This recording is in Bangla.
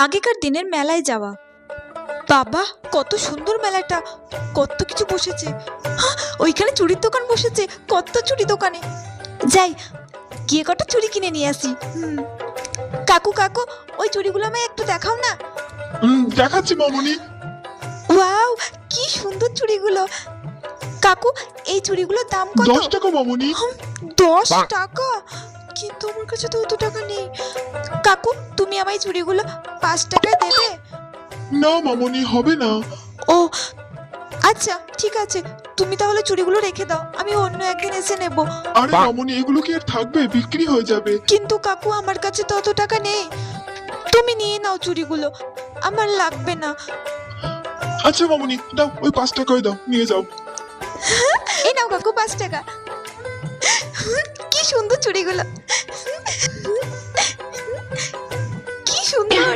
আগেকার দিনের মেলায় যাওয়া। বাবা, কত সুন্দর মেলাটা, কত কিছু বসেছে। ওইখানে চুড়ির দোকান বসেছে, কত চুড়ি দোকানে। যাই, গিয়ে কটা চুড়ি কিনে নিয়ে আসি। কাকু কাকু, ওই চুড়িগুলো আমায় একটু দেখাও না। দেখাচ্ছি মামুনি। ওয়াও, কি সুন্দর চুড়িগুলো। কাকু, এই চুড়িগুলোর দাম কত? 10 টাকা মামুনি। 10 টাকা? কিন্তু আমার কাছে তো অত টাকা নেই। কাকু, তুমি আমায় চুড়িগুলো 5 টাকায় দেবে? না মামুনি, হবে না। ও আচ্ছা, ঠিক আছে, তুমি তাহলে চুড়িগুলো রেখে দাও, আমি অন্য একদিন এসে নেব। আরে মামুনি, এগুলো কি আর থাকবে? বিক্রি হয়ে যাবে। কিন্তু কাকু, আমার কাছে তো অত টাকা নেই। তুমি নিয়ে নাও চুড়িগুলো, আমার লাগবে না। আচ্ছা মামুনি, দাও, ওই 5 টাকায় দাও, নিয়ে যাও। এই নাও কাকু, 5 টাকা। কি সুন্দর চুড়িগুলো, কি সুন্দর।